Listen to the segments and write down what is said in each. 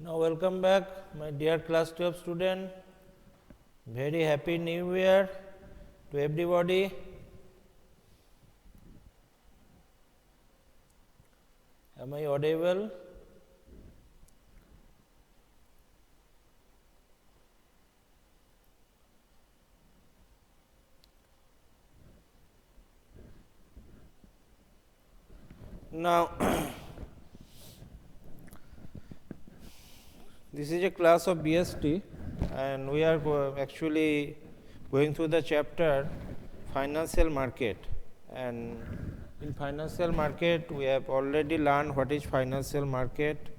Now welcome back my dear class 12 student. Very happy new year to everybody. Am I audible? Now this is a class of BST and we are actually going through the chapter financial market, and in financial market we have already learned what is financial market,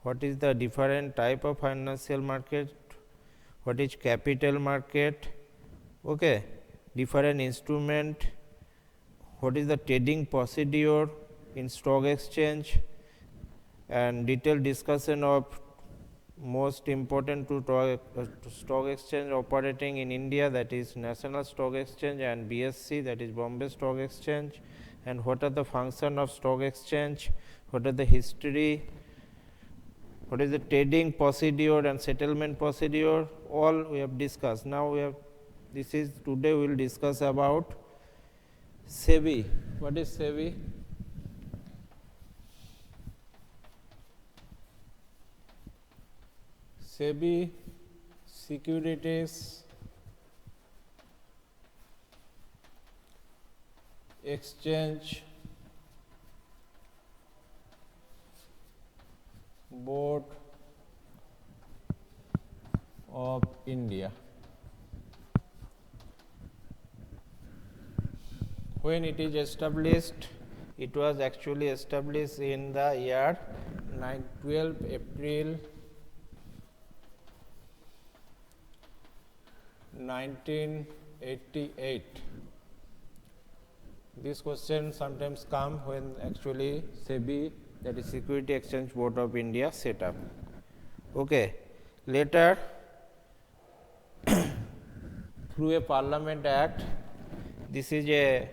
what is the different type of financial market, what is capital market, okay, different instrument, what is the trading procedure in stock exchange, and detailed discussion of most important to stock exchange operating in India, that is National Stock Exchange, and BSE, that is Bombay Stock Exchange, and what are the function of stock exchange, what are the history, what is the trading procedure and settlement procedure, all we have discussed. Now we have today we will discuss about SEBI. What is SEBI? SEBI, Securities Exchange Board of India. When it is established, it was actually established in the year 12 April 1988. This question sometimes come when actually SEBI, that is Security Exchange Board of India, set up. Okay. Later through a Parliament Act, this is a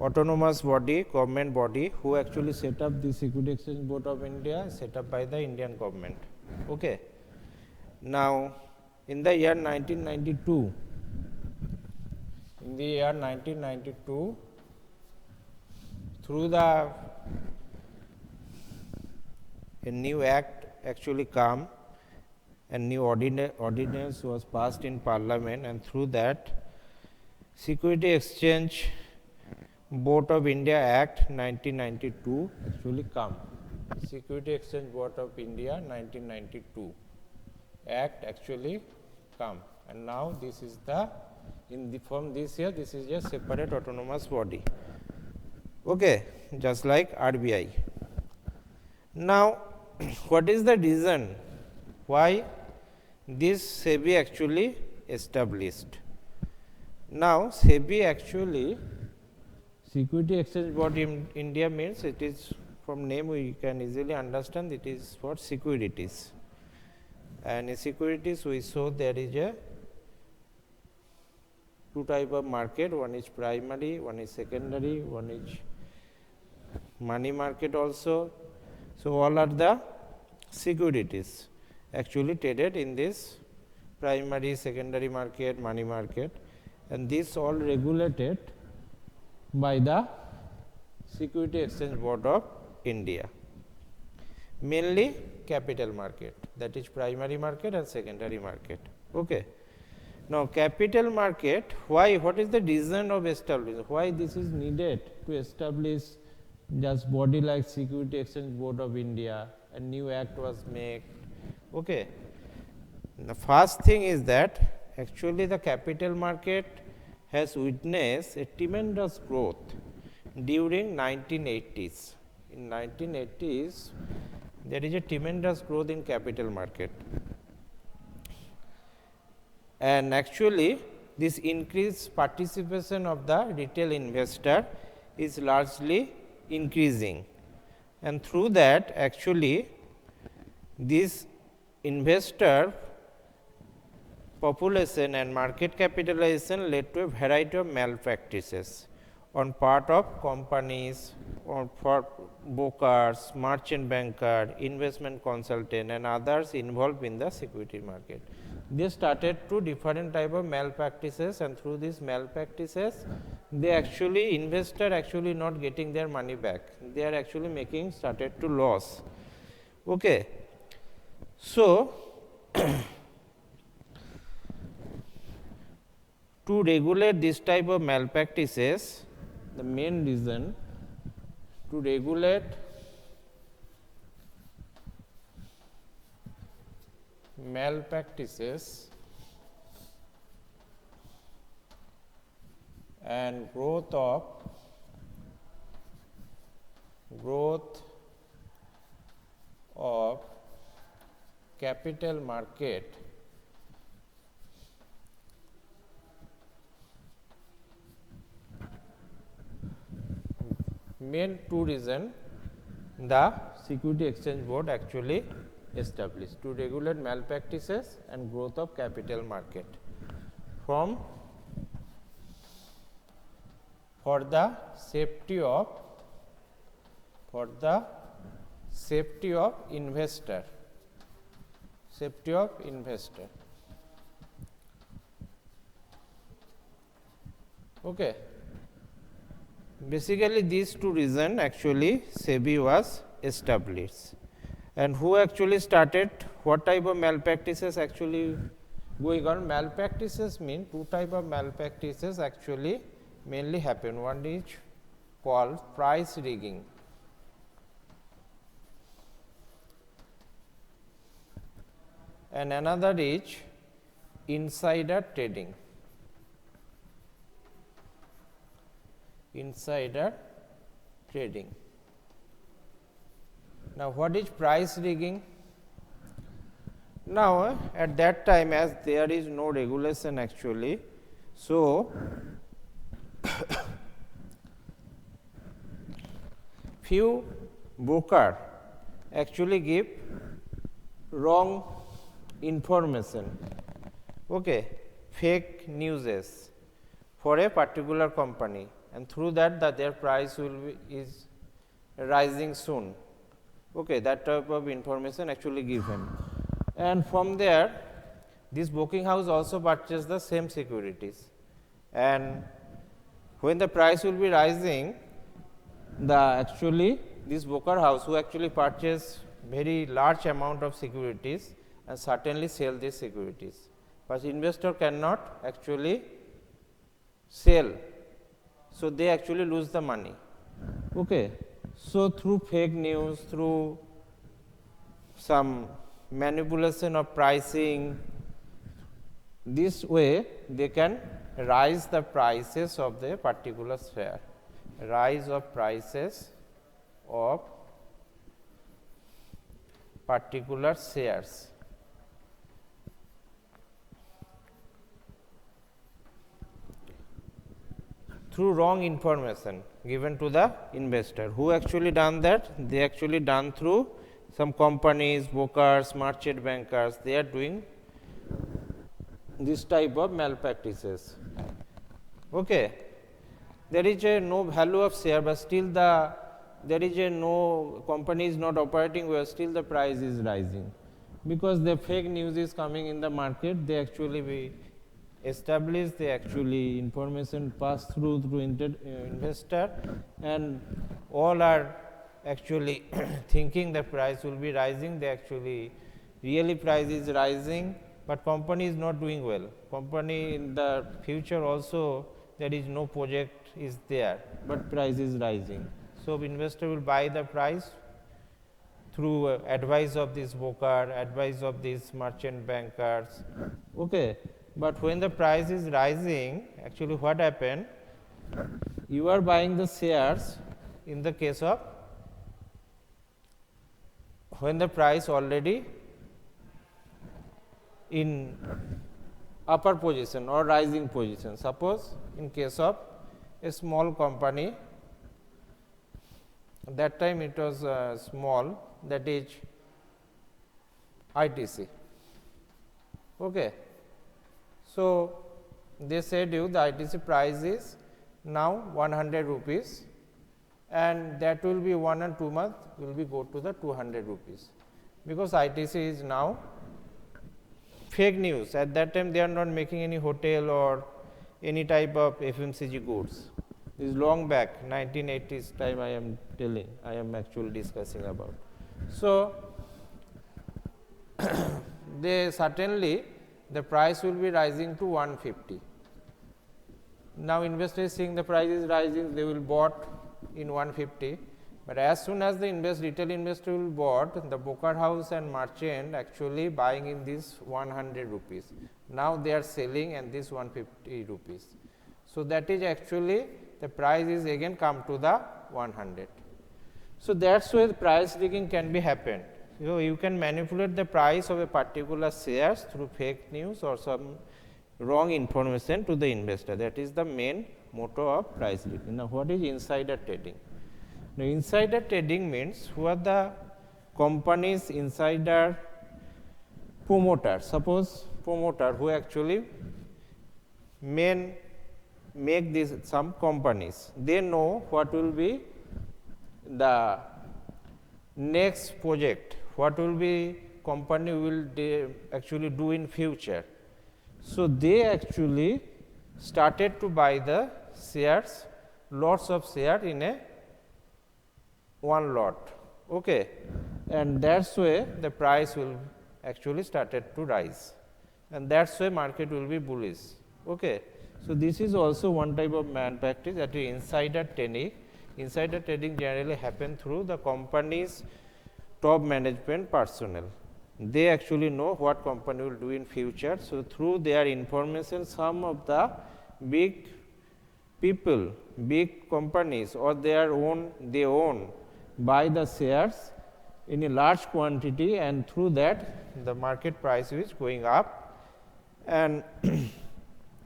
autonomous body, government body, who actually set up the Security Exchange Board of India, set up by the Indian government. Okay. Now in the year 1992, through a new act actually come, a new ordinance was passed in Parliament, and through that Security Exchange Board of India Act 1992 actually come. Security Exchange Board of India 1992 Act actually come, and now this is from this year this is a separate autonomous body, okay, just like RBI. Now what is the reason why this SEBI actually established? Now SEBI actually, Security Exchange Board in India, means it is, from name we can easily understand, it is for securities, and in securities we saw there is a two type of market, one is primary, one is secondary, one is money market also. So all are the securities actually traded in this primary, secondary market, money market, and this all regulated by the Security Exchange Board of India. Mainly capital market, that is primary market and secondary market. Okay. Now capital market, why? What is the reason of establishing? Why this is needed to establish just body like Security Exchange Board of India? A new act was made. Okay. The first thing is that actually the capital market has witnessed a tremendous growth during 1980s. In 1980s, there is a tremendous growth in capital market, and actually this increased participation of the retail investor is largely increasing, and through that actually this investor population and market capitalization led to a variety of malpractices on part of companies or for brokers, merchant banker, investment consultant and others involved in the security market. They started to different type of malpractices, and through these malpractices they actually investor actually not getting their money back. They are actually making started to loss. Okay. So, to regulate this type of malpractices, the main reason to regulate malpractices and growth of capital market main two reason the Security Exchange Board actually established to regulate malpractices and growth of capital market for the safety of investor. Okay. Basically, these two reasons actually SEBI was established. And who actually started, what type of malpractices actually going on? Malpractices mean two type of malpractices actually mainly happen. One is called price rigging, and another is insider trading. Now, what is price rigging? Now, at that time, as there is no regulation actually, so few broker actually give wrong information, okay, fake newses for a particular company, and through that their price is rising soon. Okay, that type of information actually given, and from there this broking house also purchase the same securities, and when the price will be rising, this broker house who actually purchase very large amount of securities and certainly sell these securities, but investor cannot actually sell, so they actually lose the money. Okay. So, through fake news, through some manipulation of pricing, this way they can rise the prices of the particular share, rise of prices of particular shares. Through wrong information given to the investor. Who actually done that? They actually done through some companies, brokers, merchant bankers. They are doing this type of malpractices. Okay. There is a no value of share, but still there is a no company is not operating well, still the price is rising, because the fake news is coming in the market. They actually establish, the actually information pass through investor, and all are actually thinking the price will be rising. They actually really price is rising, but company is not doing well. Company in the future also there is no project is there, but price is rising. So, investor will buy the price through advice of this broker, advice of these merchant bankers. Okay. But when the price is rising, actually what happened? You are buying the shares in the case of when the price already in upper position or rising position. Suppose in case of a small company, that time it was small, that is ITC. Okay. So, they said you the ITC price is now 100 rupees, and that will be 1 and 2 months will be go to the 200 rupees, because ITC is now fake news. At that time they are not making any hotel or any type of FMCG goods. This is long back 1980s time I am telling, I am actually discussing about. So, they certainly the price will be rising to 150. Now, investors seeing the price is rising, they will bought in 150, but as soon as the retail investor will bought, the broker house and merchant actually buying in this 100 rupees. Now, they are selling and this 150 rupees. So, that is actually the price is again come to the 100. So, that is why the price rigging can be happened. So, you can manipulate the price of a particular shares through fake news or some wrong information to the investor. That is the main motto of price rigging. Now, what is insider trading? Now, insider trading means who are the company's insider promoter. Suppose promoter who actually make this some companies, they know what will be the next project, what will be company will actually do in future. So, they actually started to buy the shares, lots of share in a one lot, okay, and that's why the price will actually started to rise, and that's why market will be bullish, okay. So, this is also one type of practice, that is insider trading. Insider trading generally happen through the company's top management personnel. They actually know what company will do in future. So, through their information, some of the big people, big companies or they own buy the shares in a large quantity, and through that the market price is going up, and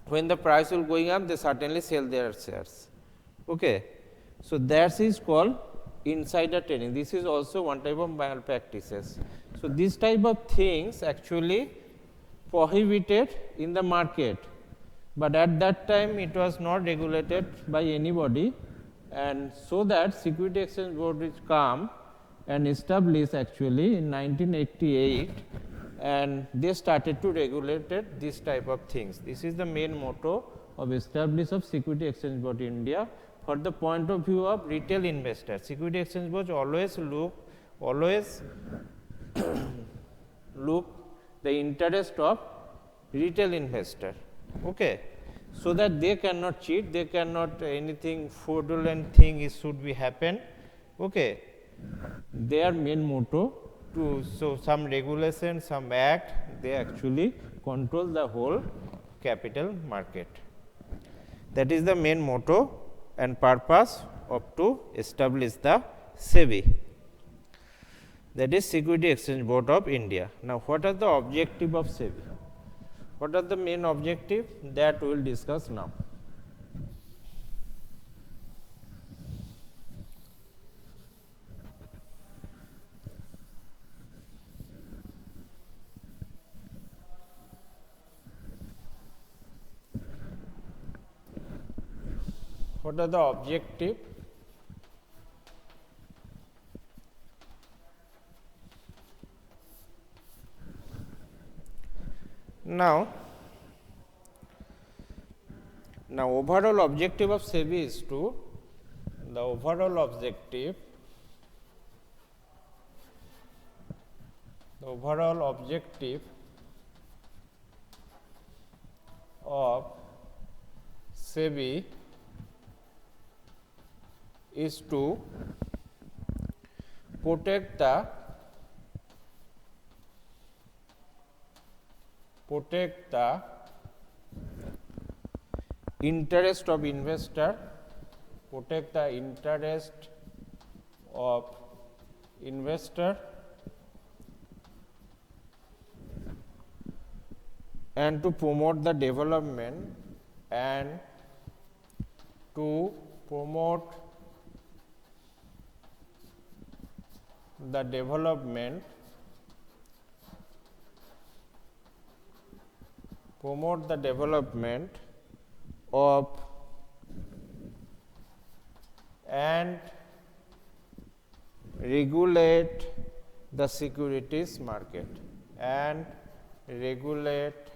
when the price will going up, they certainly sell their shares, okay. So, that is called insider trading. This is also one type of malpractices. So, this type of things actually prohibited in the market, but at that time it was not regulated by anybody, and so that Security Exchange Board is come and established actually in 1988, and they started to regulate this type of things. This is the main motto of establish of Security Exchange Board India. For the point of view of retail investors, Security Exchange Board always look the interest of retail investor, okay, so that they cannot cheat, they cannot anything fraudulent thing is should be happen, okay. Their main motto to, so some regulation, some act, they actually control the whole capital market. That is the main motto and purpose of to establish the SEBI, that is Security Exchange Board of India. Now, what are the objective of SEBI? What are the main objective? That we will discuss now. What are the objective? Now, overall objective of SEBI is to, the overall objective of SEBI is to protect the interest of investor, and to promote the development of and regulate the securities market, and regulate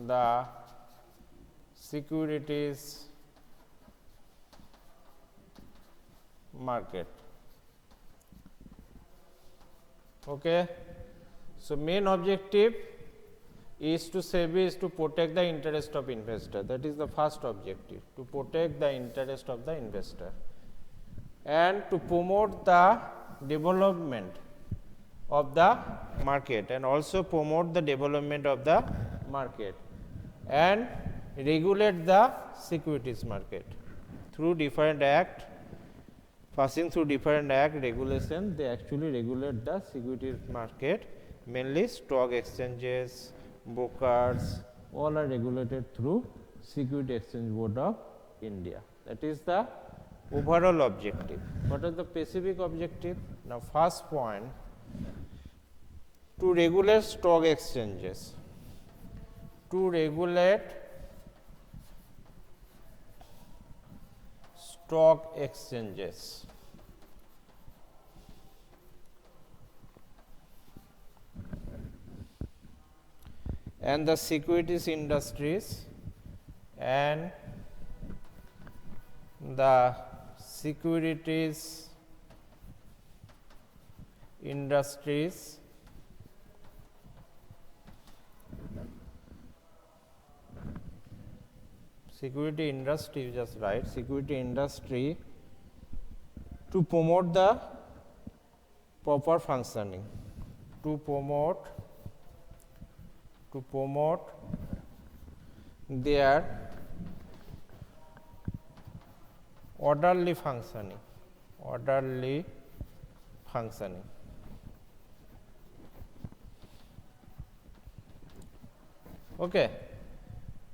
the securities market. Okay. So, main objective is to SEBI is to protect the interest of investor, that is the first objective, to protect the interest of the investor and to promote the development of the market and also promote the development of the market and regulate the securities market through different act. Passing through different act regulation, they actually regulate the securities market, mainly stock exchanges, brokers, all are regulated through Security Exchange Board of India. That is the overall objective. What are the specific objective? Now, first point, to regulate stock exchanges, to regulate stock exchanges. And the securities industries and the securities industries security industry, just right, security industry, to promote the proper functioning, to promote their orderly functioning, Okay.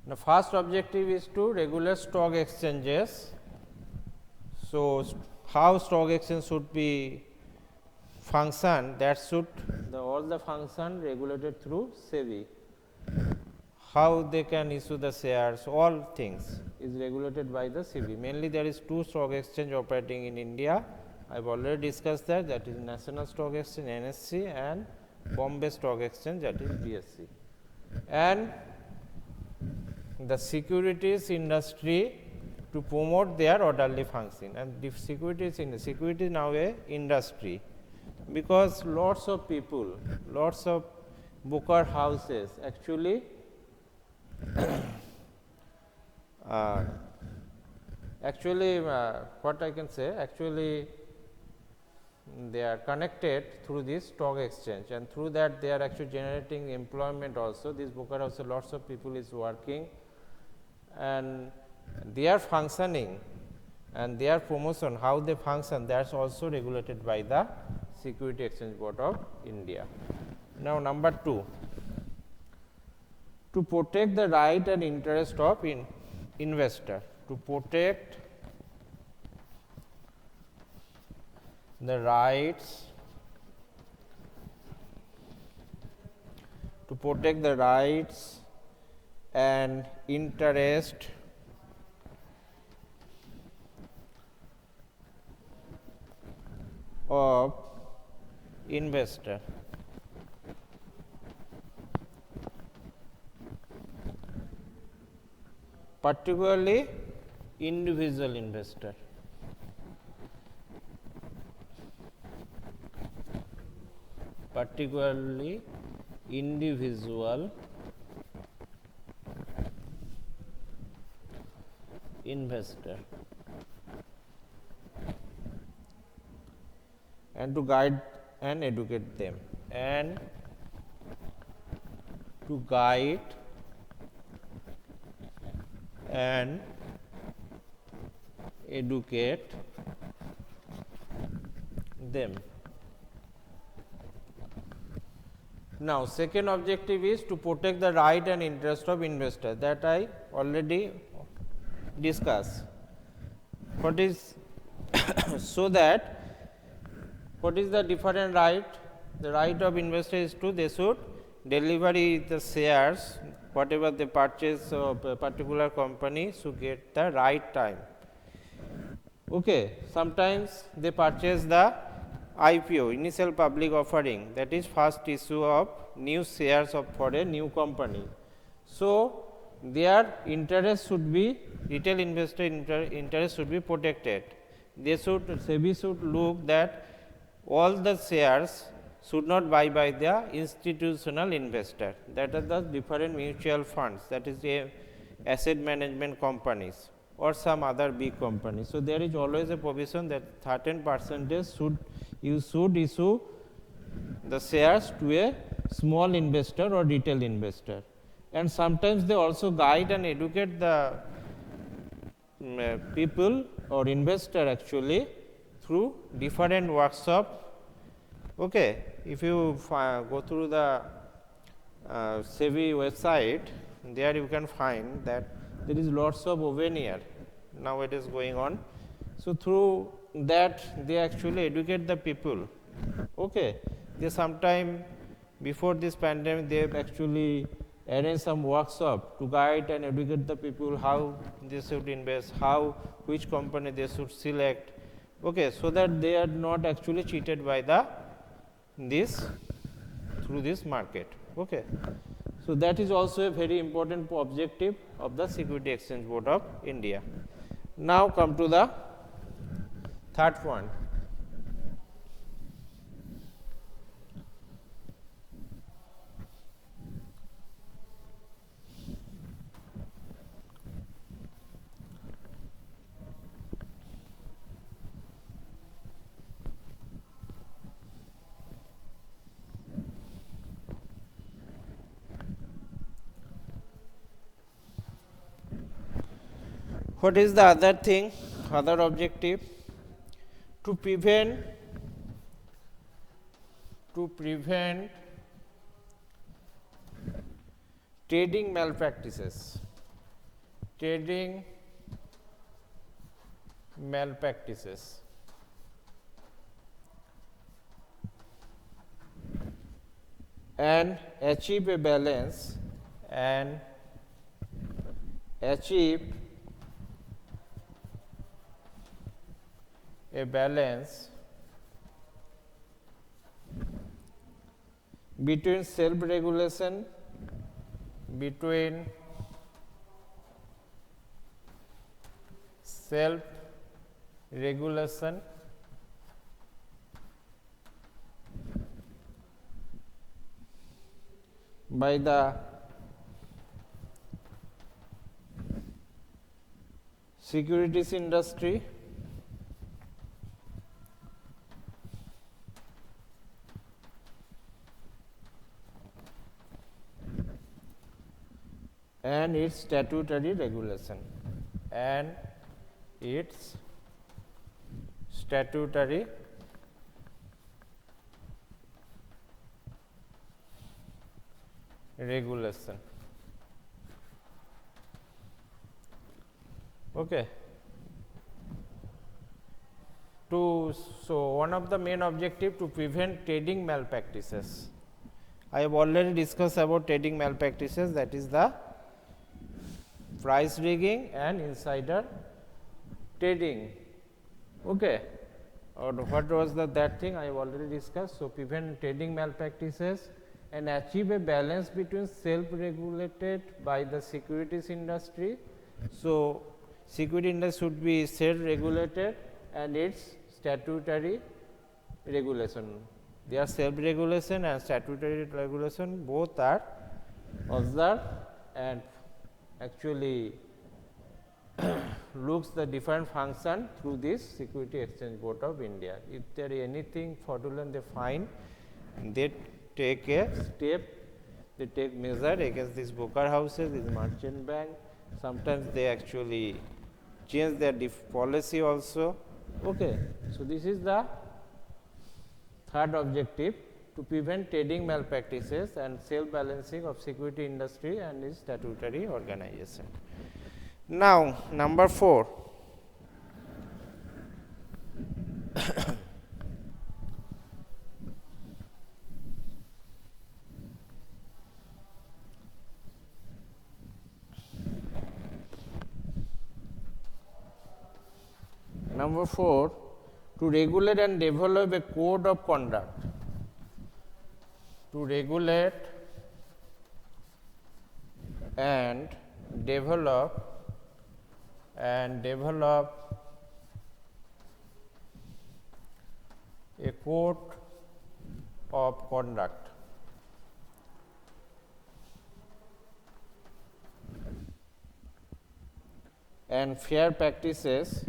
The first objective is to regulate stock exchanges. So, how stock exchange should be function, that should all the function regulated through SEBI. How they can issue the shares, all things is regulated by the SEBI. Mainly there is two stock exchange operating in India. I have already discussed that, that is National Stock Exchange NSE and Bombay Stock Exchange, that is BSE. And the securities industry to promote their orderly function, and the securities now a industry, because lots of people, lots of broker houses actually what I can say, actually they are connected through this stock exchange, and through that they are actually generating employment also. This broker house, lots of people is working, and they are functioning and their promotion, how they function, that is also regulated by the Security Exchange Board of India. Now, number 2, to protect the right and interest of investor, to protect the rights, and interest of investor. Particularly individual investor. Particularly individual investor, and to guide and educate them, and to guide and educate them. Now, second objective is to protect the right and interest of investor, that I already discussed. What is so that what is the different right? The right of investor is to they should deliver the shares, whatever they purchase of a particular company should get the right time, Okay, sometimes they purchase the IPO, initial public offering, that is first issue of new shares of for a new company. So their interest should be, retail investor interest should be protected. They should, SEBI should look that all the shares should not buy by the institutional investor, that are the different mutual funds, that is the asset management companies or some other big company. So there is always a provision that certain percentage should, you should issue the shares to a small investor or retail investor. And sometimes they also guide and educate the people or investor actually through different workshop. Okay, if you go through the SEBI website, there you can find that there is lots of webinar now it is going on. So through that they actually educate the people. Okay, they sometime before this pandemic they have actually arranged some workshop to guide and educate the people how they should invest, how, which company they should select. Okay, so that they are not actually cheated by the this through this market. Okay. So that is also a very important objective of the Security Exchange Board of India. Now come to the third point. What is the other thing, other objective? To prevent trading malpractices. Trading malpractices. And achieve a balance between self-regulation, by the securities industry and its statutory regulation. Okay. So one of the main objective to prevent trading malpractices. I have already discussed about trading malpractices, that is the price rigging and insider trading. Okay. Or what was that thing I have already discussed. So prevent trading malpractices and achieve a balance between self-regulated by the securities industry. So security industry should be self-regulated and its statutory regulation. Their self-regulation and statutory regulation both are observed and actually looks the different function through this Security Exchange Board of India. If there is anything fraudulent they find, they take a step, they take measure against these broker houses, these merchant bank. Sometimes they actually change their policy also. Okay. So this is the third objective, to prevent trading malpractices and self-balancing of security industry and its statutory organization. Now, number 4. Number 4, to regulate and develop a code of conduct. To regulate and develop a code of conduct. And fair practices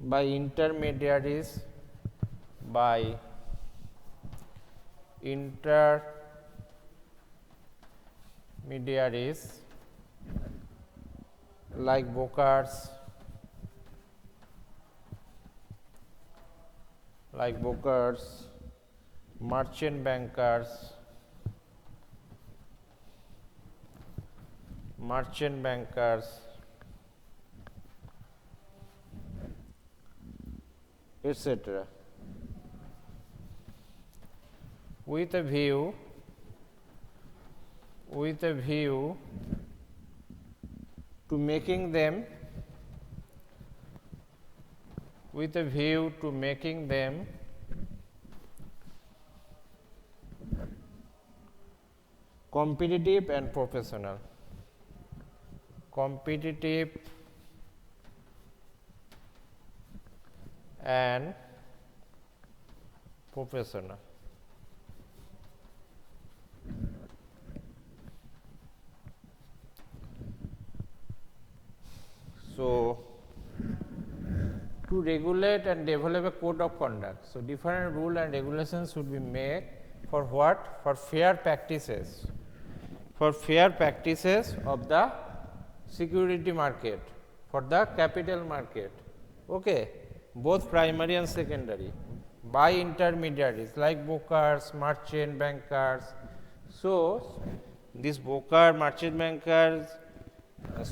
by intermediaries like brokers, merchant bankers, etc., with a view to making them competitive and professional. So, to regulate and develop a code of conduct. So, different rule and regulations should be made for what? For fair practices. For fair practices of the security market, for the capital market, okay, both primary and secondary, by intermediaries like brokers, merchant bankers. So, these broker, merchant bankers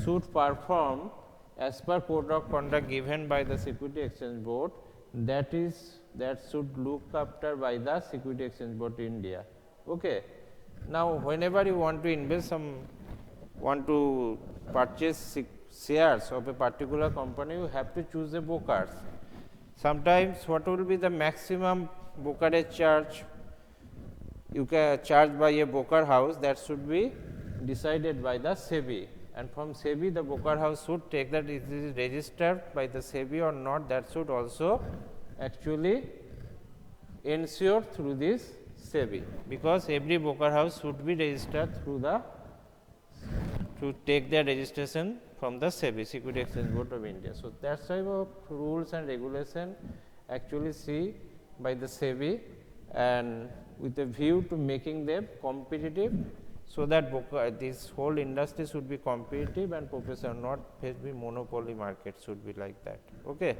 should perform as per code of conduct given by the Security Exchange Board, that should look after by the Security Exchange Board India. Okay. Now, whenever you want to invest want to purchase shares of a particular company, you have to choose a brokers. Sometimes what will be the maximum brokerage charge you can charge by a broker house, that should be decided by the SEBI, and from SEBI the broker house should take that it is registered by the SEBI or not, that should also actually ensure through this SEBI, because every broker house should be registered through to take their registration from the SEBI, Security Exchange Board of India. So, that type of rules and regulation actually see by the SEBI, and with a view to making them competitive, so that this whole industry should be competitive and professional, not be monopoly market, should be like that. Okay.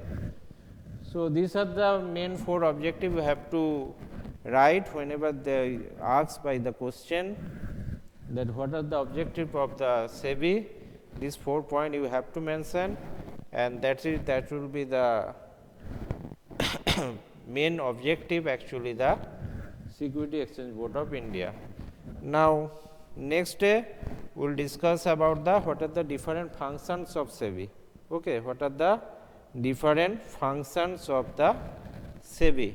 So, these are the main 4 objectives you have to write whenever they ask by the question that what are the objective of the SEBI. These 4 points you have to mention, and that will be the main objective actually the Security Exchange Board of India. Now, next day we will discuss about what are the different functions of SEBI. Okay, what are the different functions of the SEBI.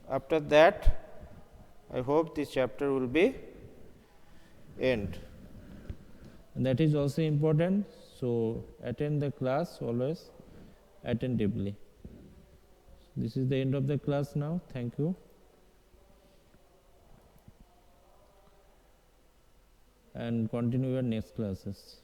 After that, I hope this chapter will be end. And that is also important. So, attend the class always attentively. This is the end of the class now. Thank you. And continue your next classes.